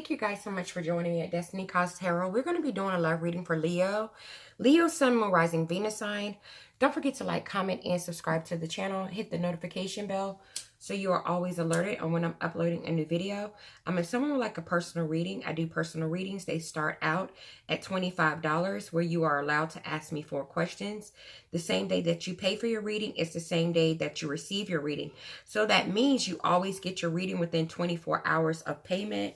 Thank you guys so much for joining me at Destiny Cause Tarot. We're going to be doing a love reading for Leo. Leo, Sun, Moon, Rising, Venus sign. Don't forget to like, comment, and subscribe to the channel. Hit the notification bell so you are always alerted on when I'm uploading a new video. If someone would like a personal reading, I do personal readings. They start out at $25 where you are allowed to ask me 4 questions. The same day that you pay for your reading is the same day that you receive your reading. So that means you always get your reading within 24 hours of payment.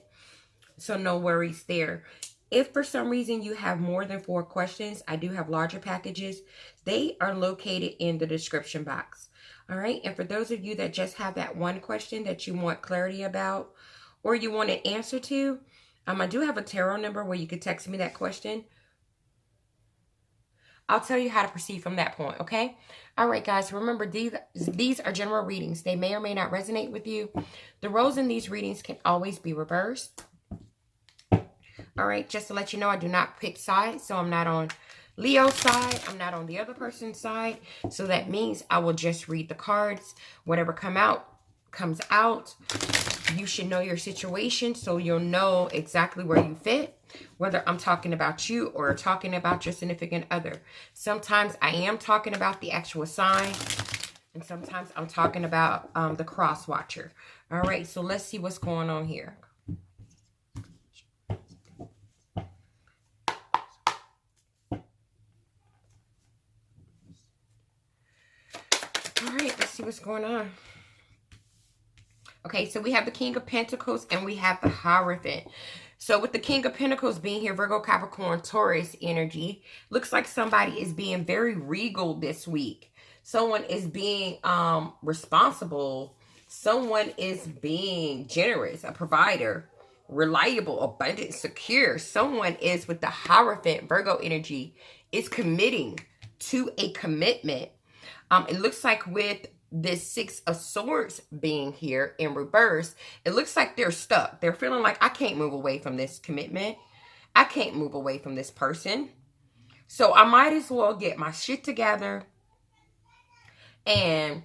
So no worries there. If for some reason you have more than 4 questions, I do have larger packages. They are located in the description box. All right. And for those of you that just have that one question that you want clarity about or you want an answer to, I do have a tarot number where you can text me that question. I'll tell you how to proceed from that point. Okay. All right, guys. Remember, these are general readings. They may or may not resonate with you. The roles in these readings can always be reversed. All right, just to let you know, I do not pick sides, so I'm not on Leo's side. I'm not on the other person's side. So that means I will just read the cards. Whatever comes out. You should know your situation so you'll know exactly where you fit, whether I'm talking about you or talking about your significant other. Sometimes I am talking about the actual sign, and sometimes I'm talking about the cross watcher. All right, so let's see what's going on here. All right, let's see what's going on. Okay, so we have the King of Pentacles and we have the Hierophant. So with the King of Pentacles being here, Virgo, Capricorn, Taurus energy, looks like somebody is being very regal this week. Someone is being responsible. Someone is being generous, a provider, reliable, abundant, secure. Someone is with the Hierophant, Virgo energy, is committing to a commitment. It looks like with this 6 of Swords being here in reverse, it looks like they're stuck. They're feeling like, I can't move away from this commitment. I can't move away from this person. So I might as well get my shit together and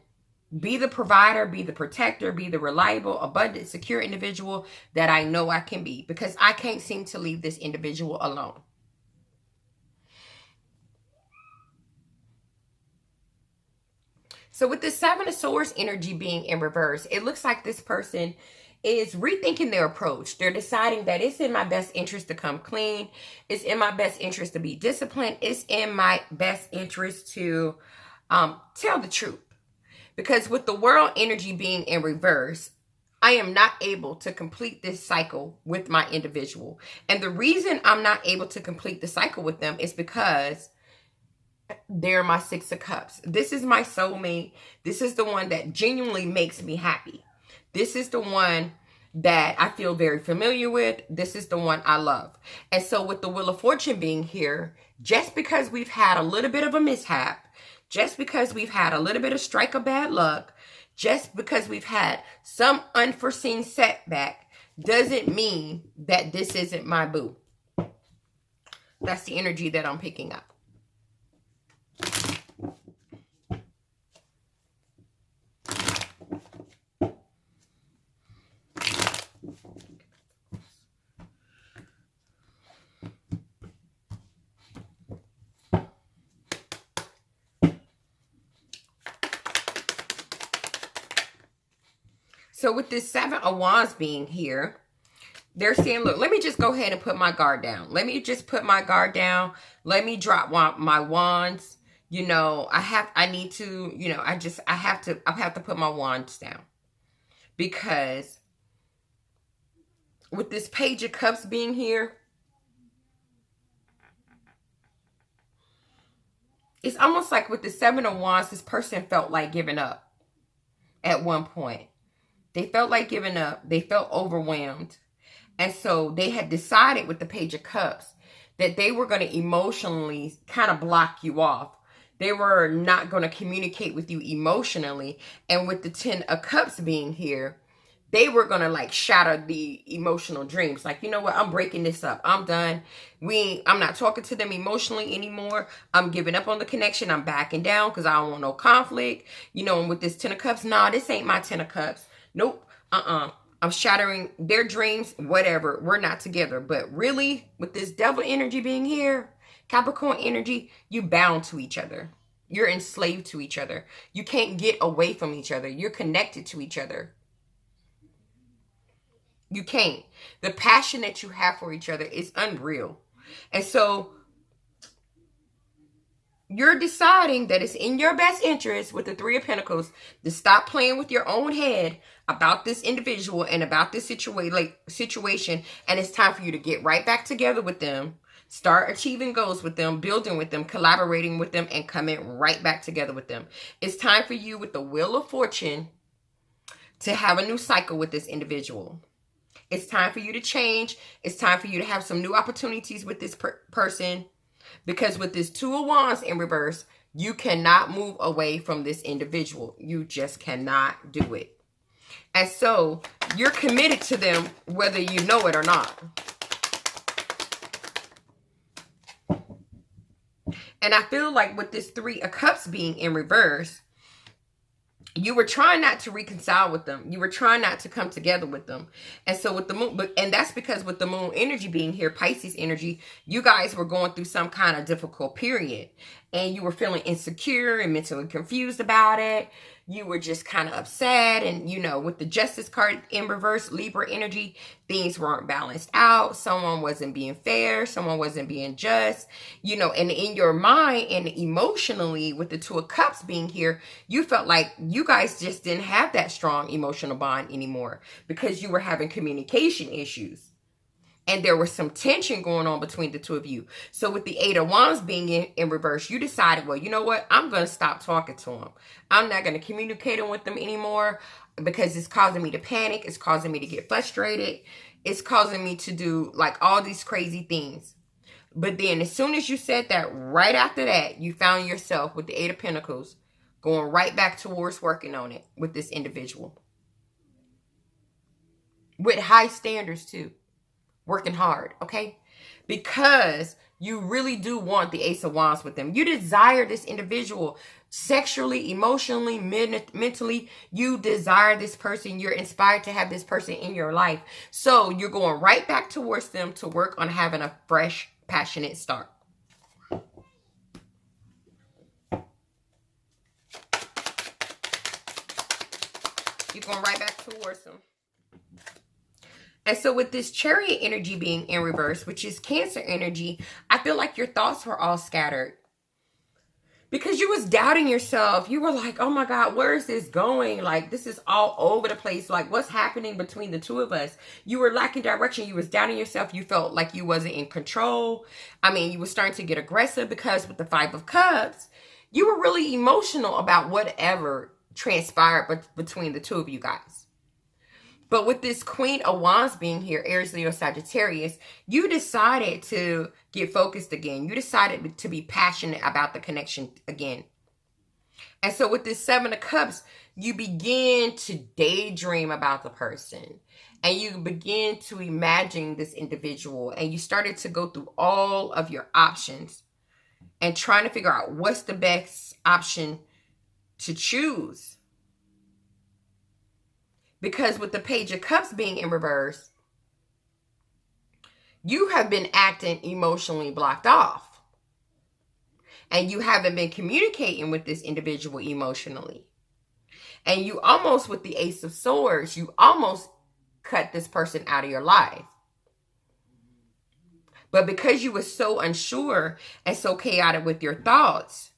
be the provider, be the protector, be the reliable, abundant, secure individual that I know I can be, because I can't seem to leave this individual alone. So with the 7 of Swords energy being in reverse, it looks like this person is rethinking their approach. They're deciding that it's in my best interest to come clean. It's in my best interest to be disciplined. It's in my best interest to tell the truth. Because with the World energy being in reverse, I am not able to complete this cycle with my individual. And the reason I'm not able to complete the cycle with them is because they're my 6 of Cups. This is my soulmate. This is the one that genuinely makes me happy. This is the one that I feel very familiar with. This is the one I love. And so with the Wheel of Fortune being here, just because we've had a little bit of a mishap, just because we've had a little bit of strike of bad luck, just because we've had some unforeseen setback, doesn't mean that this isn't my boo. That's the energy that I'm picking up. So with this 7 of Wands being here, they're saying, look, let me just go ahead and put my guard down. Let me just put my guard down. Let me drop my wands. You know, I have to put my wands down. Because with this Page of Cups being here, it's almost like with the 7 of Wands, this person felt like giving up at one point. They felt like giving up. They felt overwhelmed. And so they had decided with the Page of Cups that they were going to emotionally kind of block you off. They were not going to communicate with you emotionally. And with the 10 of Cups being here, they were going to like shatter the emotional dreams. Like, you know what? I'm breaking this up. I'm done. I'm not talking to them emotionally anymore. I'm giving up on the connection. I'm backing down because I don't want no conflict. You know, and with this 10 of Cups, nah, this ain't my 10 of Cups. Nope. I'm shattering their dreams, whatever. We're not together. But really, with this devil energy being here, Capricorn energy, you bound to each other. You're enslaved to each other. You can't get away from each other. You're connected to each other. You can't. The passion that you have for each other is unreal. And so you're deciding that it's in your best interest with the Three of Pentacles to stop playing with your own head about this individual and about this situation. And it's time for you to get right back together with them. Start achieving goals with them, building with them, collaborating with them, and coming right back together with them. It's time for you with the Wheel of Fortune to have a new cycle with this individual. It's time for you to change. It's time for you to have some new opportunities with this person. Because with this Two of Wands in reverse, you cannot move away from this individual. You just cannot do it. And so you're committed to them whether you know it or not. And I feel like with this Three of Cups being in reverse, you were trying not to reconcile with them. You were trying not to come together with them. And so with the moon, and that's because with the moon energy being here, Pisces energy, you guys were going through some kind of difficult period. And you were feeling insecure and mentally confused about it. You were just kind of upset. And, you know, with the Justice card in reverse, Libra energy, things weren't balanced out. Someone wasn't being fair. Someone wasn't being just. You know, and in your mind and emotionally, with the Two of Cups being here, you felt like you guys just didn't have that strong emotional bond anymore because you were having communication issues. And there was some tension going on between the two of you. So with the Eight of Wands being in reverse, you decided, well, you know what? I'm going to stop talking to them. I'm not going to communicate with them anymore because it's causing me to panic. It's causing me to get frustrated. It's causing me to do like all these crazy things. But then as soon as you said that, right after that, you found yourself with the Eight of Pentacles going right back towards working on it with this individual. With high standards too. Working hard, okay? Because you really do want the Ace of Wands with them. You desire this individual sexually, emotionally, mentally. You desire this person. You're inspired to have this person in your life. So you're going right back towards them to work on having a fresh, passionate start. You're going right back towards them. And so with this Chariot energy being in reverse, which is Cancer energy, I feel like your thoughts were all scattered. Because you was doubting yourself. You were like, oh my God, where is this going? Like, this is all over the place. Like, what's happening between the two of us? You were lacking direction. You was doubting yourself. You felt like you wasn't in control. I mean, you were starting to get aggressive because with the Five of Cups, you were really emotional about whatever transpired between the two of you guys. But with this Queen of Wands being here, Aries, Leo, Sagittarius, you decided to get focused again. You decided to be passionate about the connection again. And so with this Seven of Cups, you begin to daydream about the person. And you begin to imagine this individual. And you started to go through all of your options. And trying to figure out what's the best option to choose. Because with the Page of Cups being in reverse, you have been acting emotionally blocked off. And you haven't been communicating with this individual emotionally. And you almost, with the Ace of Swords, you almost cut this person out of your life. But because you were so unsure and so chaotic with your thoughts,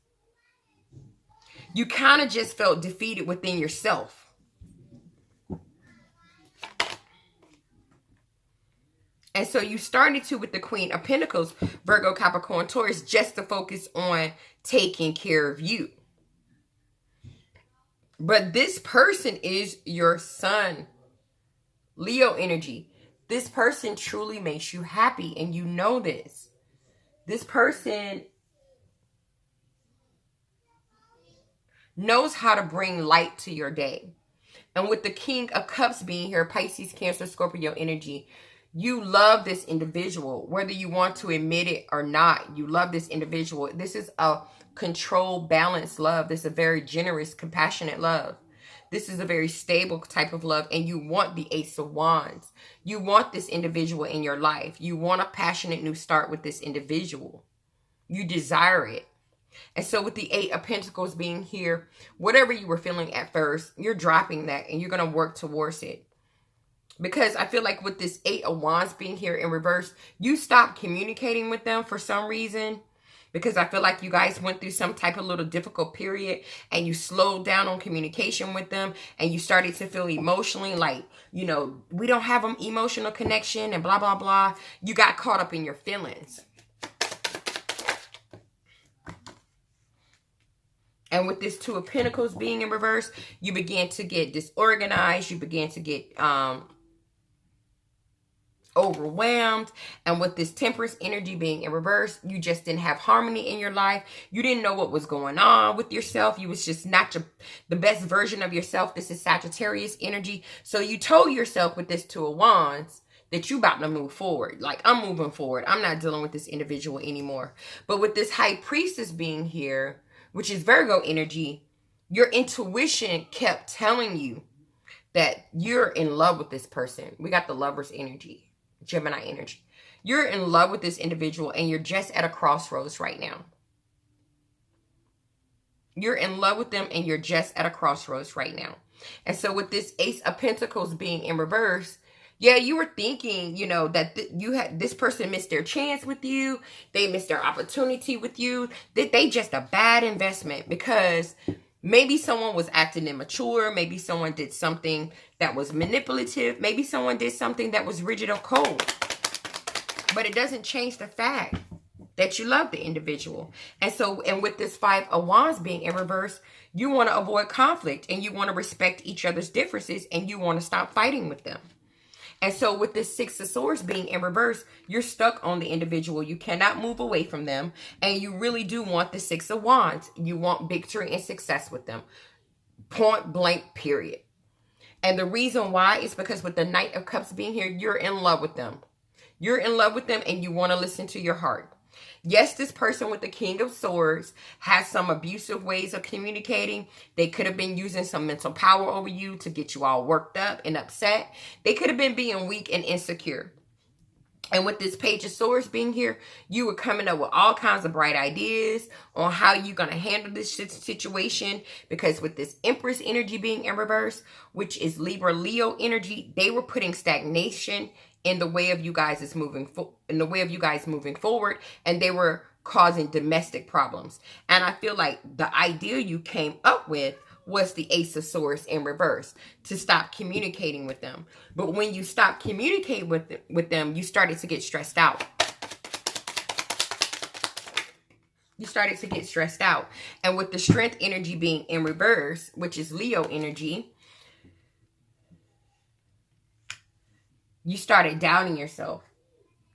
you kind of just felt defeated within yourself. And so you started to, with the Queen of Pentacles, Virgo, Capricorn, Taurus, just to focus on taking care of you. But this person is your sun. Leo energy. This person truly makes you happy, and you know this. This person knows how to bring light to your day. And with the King of Cups being here, Pisces, Cancer, Scorpio energy, you love this individual, whether you want to admit it or not. You love this individual. This is a controlled, balanced love. This is a very generous, compassionate love. This is a very stable type of love, and you want the Ace of Wands. You want this individual in your life. You want a passionate new start with this individual. You desire it. And so with the Eight of Pentacles being here, whatever you were feeling at first, you're dropping that and you're going to work towards it. Because I feel like with this Eight of Wands being here in reverse, you stopped communicating with them for some reason. Because I feel like you guys went through some type of little difficult period and you slowed down on communication with them and you started to feel emotionally like, you know, we don't have an emotional connection and blah, blah, blah. You got caught up in your feelings. And with this Two of Pentacles being in reverse, you began to get disorganized. You began to get overwhelmed. And with this Temperance energy being in reverse, you just didn't have harmony in your life. You didn't know what was going on with yourself. You was just not the best version of yourself. This is Sagittarius energy. So you told yourself with this Two of Wands that you about to move forward. Like, I'm moving forward. I'm not dealing with this individual anymore. But with this High Priestess being here, which is Virgo energy, your intuition kept telling you that you're in love with this person. We got the Lover's energy, Gemini energy. You're in love with this individual and you're just at a crossroads right now. You're in love with them and you're just at a crossroads right now. And so with this Ace of Pentacles being in reverse, yeah, you were thinking, you know, that this person missed their chance with you. They missed their opportunity with you. That they just a bad investment because maybe someone was acting immature. Maybe someone did something that was manipulative. Maybe someone did something that was rigid or cold. But it doesn't change the fact that you love the individual. And so, and with this Five of Wands being in reverse, you want to avoid conflict and you want to respect each other's differences and you want to stop fighting with them. And so with this Six of Swords being in reverse, you're stuck on the individual. You cannot move away from them. And you really do want the Six of Wands. You want victory and success with them. Point blank, period. And the reason why is because with the Knight of Cups being here, you're in love with them. You're in love with them and you want to listen to your heart. Yes, this person with the King of Swords has some abusive ways of communicating. They could have been using some mental power over you to get you all worked up and upset. They could have been being weak and insecure. And with this Page of Swords being here, you were coming up with all kinds of bright ideas on how you're going to handle this situation. Because with this Empress energy being in reverse, which is Libra Leo energy, they were putting stagnation in the way of you guys moving forward, and they were causing domestic problems. And I feel like the idea you came up with was the Ace of Swords in reverse, to stop communicating with them. But when you stopped communicating with them, you started to get stressed out. You started to get stressed out. And with the Strength energy being in reverse, which is Leo energy, you started doubting yourself.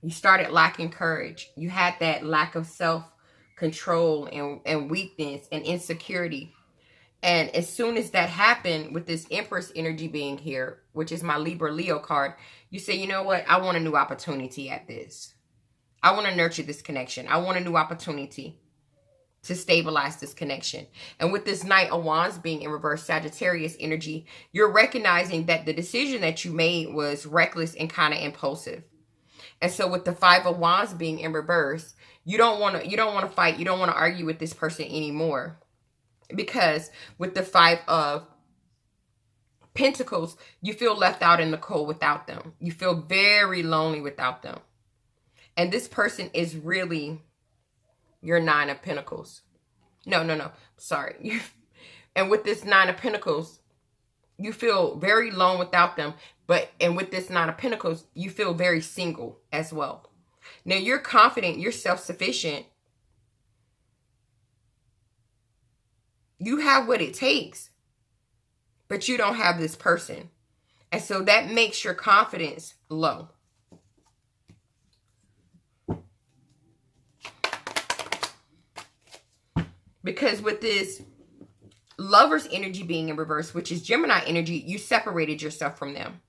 You started lacking courage. You had that lack of self-control and weakness and insecurity. And as soon as that happened with this Empress energy being here, which is my Libra Leo card, you say, you know what? I want a new opportunity at this. I want to nurture this connection. I want a new opportunity to stabilize this connection. And with this Knight of Wands being in reverse, Sagittarius energy, you're recognizing that the decision that you made was reckless and kind of impulsive. And so with the Five of Wands being in reverse, you don't want to fight, you don't want to argue with this person anymore. Because with the Five of Pentacles, you feel left out in the cold without them. You feel very lonely without them. And this person is really your Nine of Pentacles. No. Sorry. And with this Nine of Pentacles, you feel very alone without them. And with this Nine of Pentacles, you feel very single as well. Now, you're confident, you're self-sufficient. You have what it takes, but you don't have this person. And so that makes your confidence low. Because with this Lover's energy being in reverse, which is Gemini energy, you separated yourself from them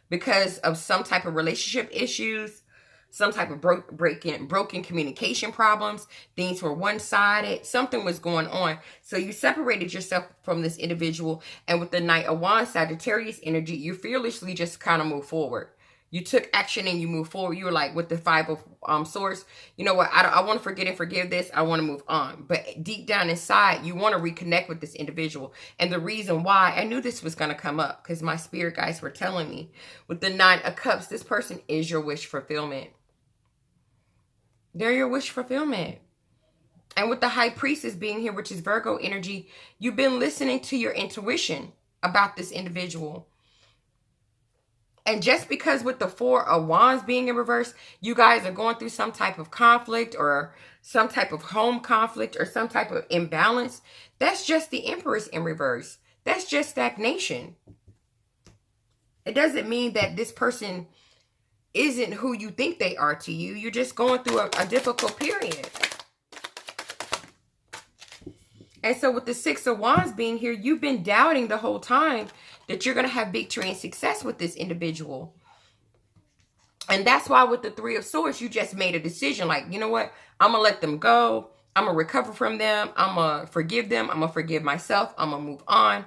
because of some type of relationship issues, some type of broken communication problems. Things were one-sided. Something was going on. So you separated yourself from this individual. And with the Knight of Wands, Sagittarius energy, you fearlessly just kind of move forward. You took action and you moved forward. You were like, with the Five of Swords, you know what? I want to forget and forgive this. I want to move on. But deep down inside, you want to reconnect with this individual. And the reason why, I knew this was going to come up because my spirit guides were telling me. With the Nine of Cups, this person is your wish fulfillment. They're your wish fulfillment. And with the High Priestess being here, which is Virgo energy, you've been listening to your intuition about this individual. And just because with the Four of Wands being in reverse, you guys are going through some type of conflict or some type of home conflict or some type of imbalance, that's just the Empress in reverse. That's just stagnation. It doesn't mean that this person isn't who you think they are to you. You're just going through a difficult period. And so with the Six of Wands being here, you've been doubting the whole time that you're going to have victory and success with this individual. And that's why with the Three of Swords, you just made a decision like, you know what? I'm going to let them go. I'm going to recover from them. I'm going to forgive them. I'm going to forgive myself. I'm going to move on.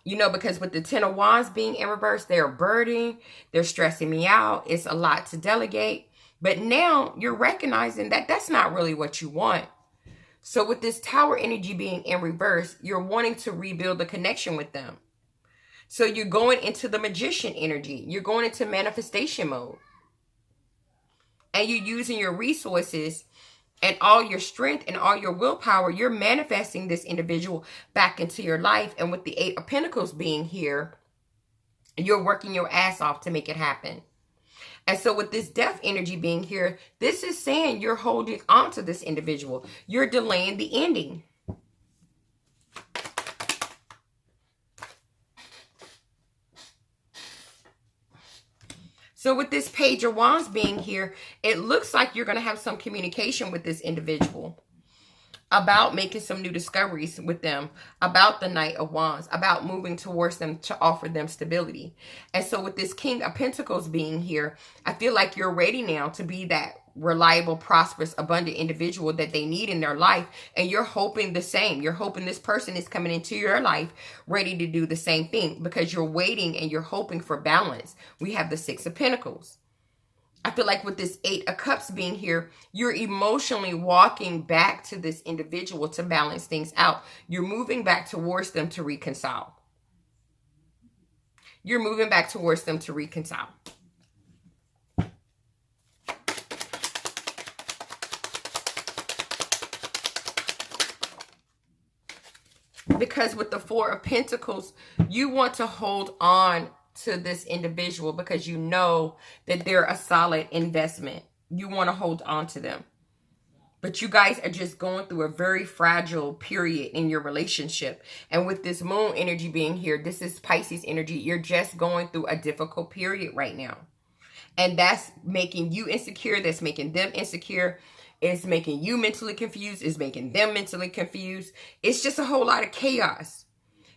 You know, because with the Ten of Wands being in reverse, they're burdening. They're stressing me out. It's a lot to delegate. But now you're recognizing that that's not really what you want. So with this Tower energy being in reverse, you're wanting to rebuild the connection with them. So you're going into the Magician energy. You're going into manifestation mode. And you're using your resources and all your strength and all your willpower. You're manifesting this individual back into your life. And with the Eight of Pentacles being here, you're working your ass off to make it happen. And so with this Death energy being here, this is saying you're holding on to this individual. You're delaying the ending. So with this Page of Wands being here, it looks like you're going to have some communication with this individual about making some new discoveries with them, about the Knight of Wands, about moving towards them to offer them stability. And so with this King of Pentacles being here, I feel like you're ready now to be that reliable, prosperous, abundant individual that they need in their life. And you're hoping the same. You're hoping this person is coming into your life ready to do the same thing because you're waiting and you're hoping for balance. We have the Six of Pentacles. I feel like with this Eight of Cups being here, you're emotionally walking back to this individual to balance things out. You're moving back towards them to reconcile. You're moving back towards them to reconcile. Because with the Four of Pentacles, you want to hold on to this individual because you know that they're a solid investment. You want to hold on to them. But you guys are just going through a very fragile period in your relationship. And with this Moon energy being here, this is Pisces energy. You're just going through a difficult period right now. And that's making you insecure. That's making them insecure. It's making you mentally confused. It's making them mentally confused. It's just a whole lot of chaos.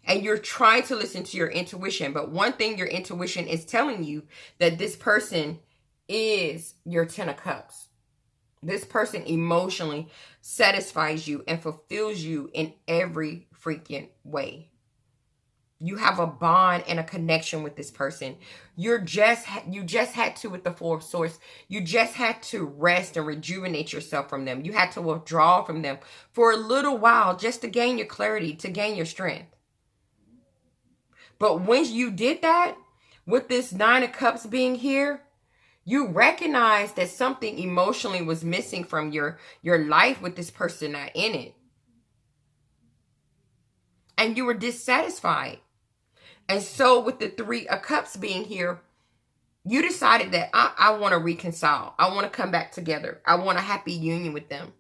And you're trying to listen to your intuition. But one thing your intuition is telling you that this person is your Ten of Cups. This person emotionally satisfies you and fulfills you in every freaking way. You have a bond and a connection with this person. You just had to, with the Four of Swords, you just had to rest and rejuvenate yourself from them. You had to withdraw from them for a little while just to gain your clarity, to gain your strength. But when you did that, with this Nine of Cups being here, you recognize that something emotionally was missing from your life with this person not in it. And you were dissatisfied. And so with the Three of Cups being here, you decided that I want to reconcile. I want to come back together. I want a happy union with them.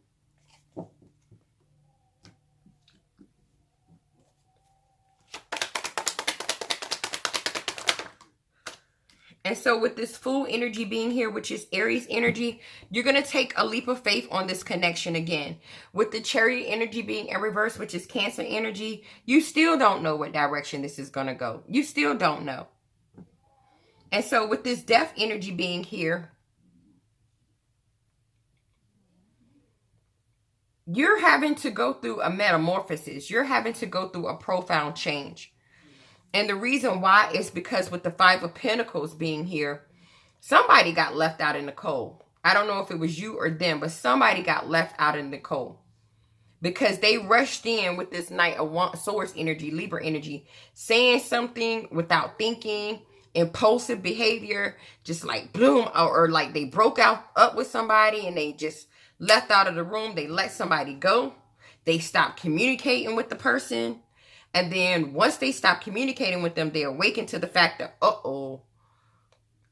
And so with this Fool energy being here, which is Aries energy, you're going to take a leap of faith on this connection again. With the Chariot energy being in reverse, which is Cancer energy, you still don't know what direction this is going to go. You still don't know. And so with this Death energy being here, you're having to go through a metamorphosis. You're having to go through a profound change. And the reason why is because with the Five of Pentacles being here, somebody got left out in the cold. I don't know if it was you or them, but somebody got left out in the cold. Because they rushed in with this Knight of Swords energy, Libra energy, saying something without thinking, impulsive behavior, just like bloom, or like they broke up with somebody and they just left out of the room. They let somebody go. They stopped communicating with the person. And then once they stop communicating with them, they awaken to the fact that, uh-oh,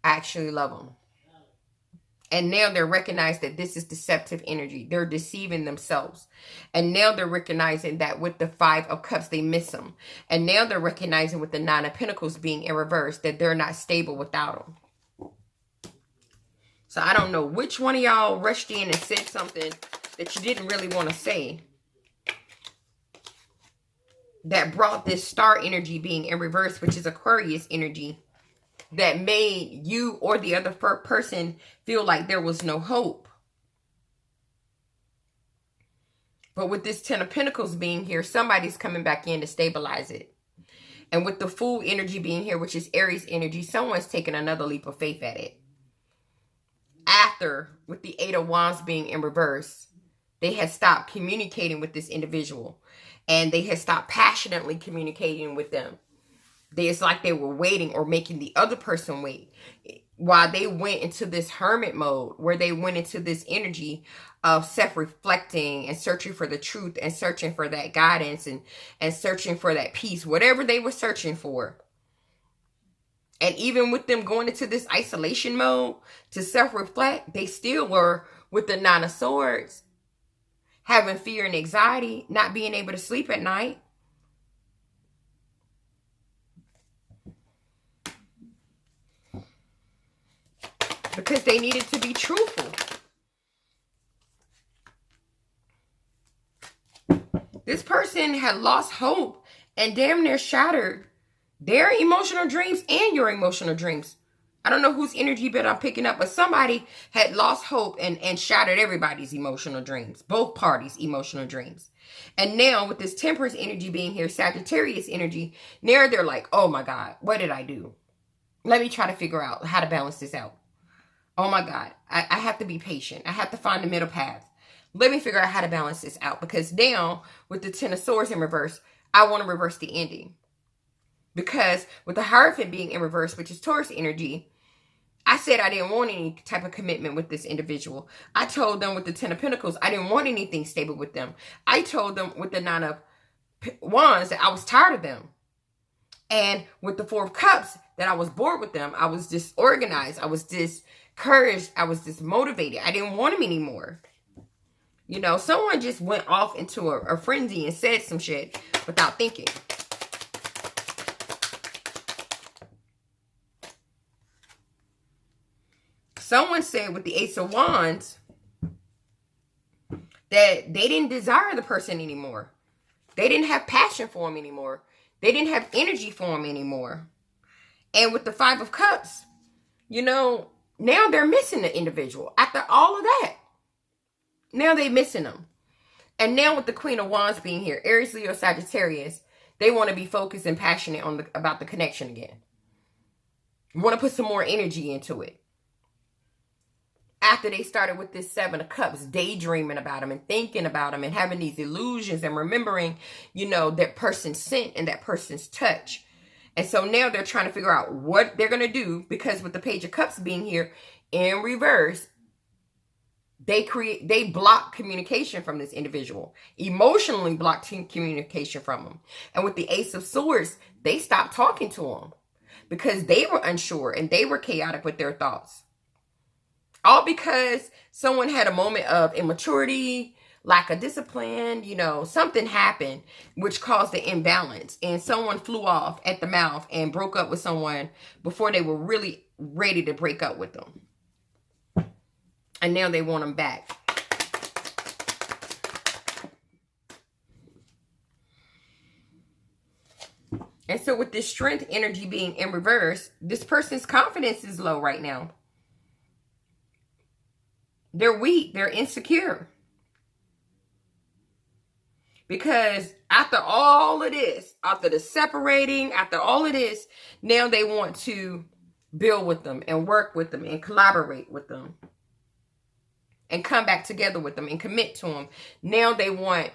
I actually love them. And now they're recognized that this is deceptive energy. They're deceiving themselves. And now they're recognizing that with the Five of Cups, they miss them. And now they're recognizing with the Nine of Pentacles being in reverse that they're not stable without them. So I don't know which one of y'all rushed in and said something that you didn't really want to say, that brought this star energy being in reverse, which is Aquarius energy, that made you or the other person feel like there was no hope. But with this Ten of Pentacles being here, somebody's coming back in to stabilize it. And with the Fool energy being here, which is Aries energy, someone's taking another leap of faith at it. After, with the Eight of Wands being in reverse, they had stopped communicating with this individual. And they had stopped passionately communicating with them. It's like they were waiting or making the other person wait. While they went into this hermit mode, where they went into this energy of self-reflecting and searching for the truth and searching for that guidance and searching for that peace, whatever they were searching for. And even with them going into this isolation mode to self-reflect, they still were with the Nine of Swords, having fear and anxiety, not being able to sleep at night. Because they needed to be truthful. This person had lost hope and damn near shattered their emotional dreams and your emotional dreams. I don't know whose energy bit I'm picking up, but somebody had lost hope and shattered everybody's emotional dreams. Both parties' emotional dreams. And now with this Temperance energy being here, Sagittarius energy, now they're like, oh my God, what did I do? Let me try to figure out how to balance this out. Oh my God, I have to be patient. I have to find the middle path. Let me figure out how to balance this out. Because now, with the Ten of Swords in reverse, I want to reverse the ending. Because with the Hierophant being in reverse, which is Taurus energy, I said I didn't want any type of commitment with this individual. I told them with the Ten of Pentacles, I didn't want anything stable with them. I told them with the Nine of Wands that I was tired of them. And with the Four of Cups, that I was bored with them. I was disorganized. I was discouraged. I was dismotivated. I didn't want them anymore. You know, someone just went off into a frenzy and said some shit without thinking. Someone said with the Ace of Wands that they didn't desire the person anymore. They didn't have passion for him anymore. They didn't have energy for him anymore. And with the Five of Cups, you know, now they're missing the individual. After all of that, now they're missing them. And now with the Queen of Wands being here, Aries, Leo, Sagittarius, they want to be focused and passionate on about the connection again. Want to put some more energy into it. After they started with this Seven of Cups, daydreaming about him and thinking about him and having these illusions and remembering, you know, that person's scent and that person's touch. And so now they're trying to figure out what they're going to do, because with the Page of Cups being here in reverse, they block communication from this individual, emotionally block communication from him. And with the Ace of Swords, they stopped talking to him because they were unsure and they were chaotic with their thoughts. All because someone had a moment of immaturity, lack of discipline, you know, something happened which caused the imbalance. And someone flew off at the mouth and broke up with someone before they were really ready to break up with them. And now they want them back. And so with this Strength energy being in reverse, this person's confidence is low right now. They're weak. They're insecure. Because after all of this, after the separating, after all of this, now they want to build with them and work with them and collaborate with them and come back together with them and commit to them. Now they want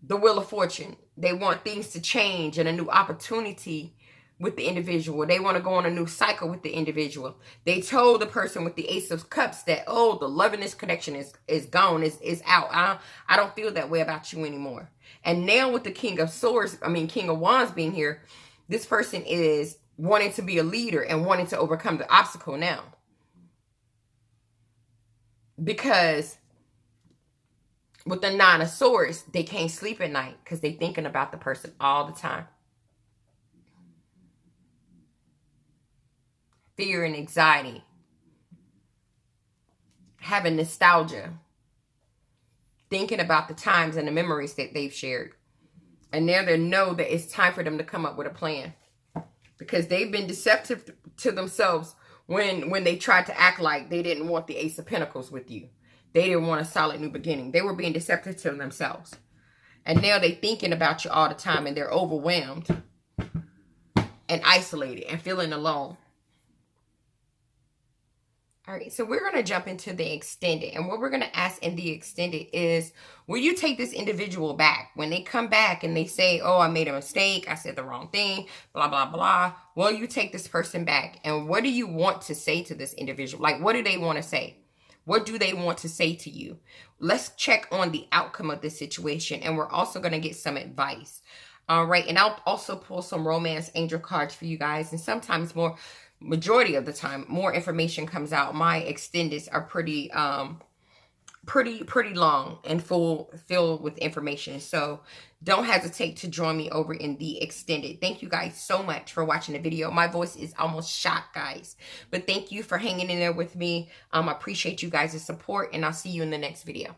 the wheel of fortune. They want things to change and a new opportunity with the individual. They want to go on a new cycle with the individual. They told the person with the Ace of Cups that, oh, the love in this connection is gone, is out. I don't feel that way about you anymore. And now with the King of Wands being here, this person is wanting to be a leader and wanting to overcome the obstacle now. Because with the Nine of Swords, they can't sleep at night because they're thinking about the person all the time. Fear and anxiety. Having nostalgia. Thinking about the times and the memories that they've shared. And now they know that it's time for them to come up with a plan. Because they've been deceptive to themselves when they tried to act like they didn't want the Ace of Pentacles with you. They didn't want a solid new beginning. They were being deceptive to themselves. And now they're thinking about you all the time and they're overwhelmed and isolated and feeling alone. All right, so we're going to jump into the extended. And what we're going to ask in the extended is, will you take this individual back? When they come back and they say, oh, I made a mistake, I said the wrong thing, blah, blah, blah. Will you take this person back? And what do you want to say to this individual? Like, what do they want to say? What do they want to say to you? Let's check on the outcome of this situation. And we're also going to get some advice. All right, and I'll also pull some romance angel cards for you guys. And sometimes majority of the time, more information comes out. My extendeds are pretty long and filled with information. So don't hesitate to join me over in the extended. Thank you guys so much for watching the video. My voice is almost shot, guys. But thank you for hanging in there with me. I appreciate you guys' support, and I'll see you in the next video.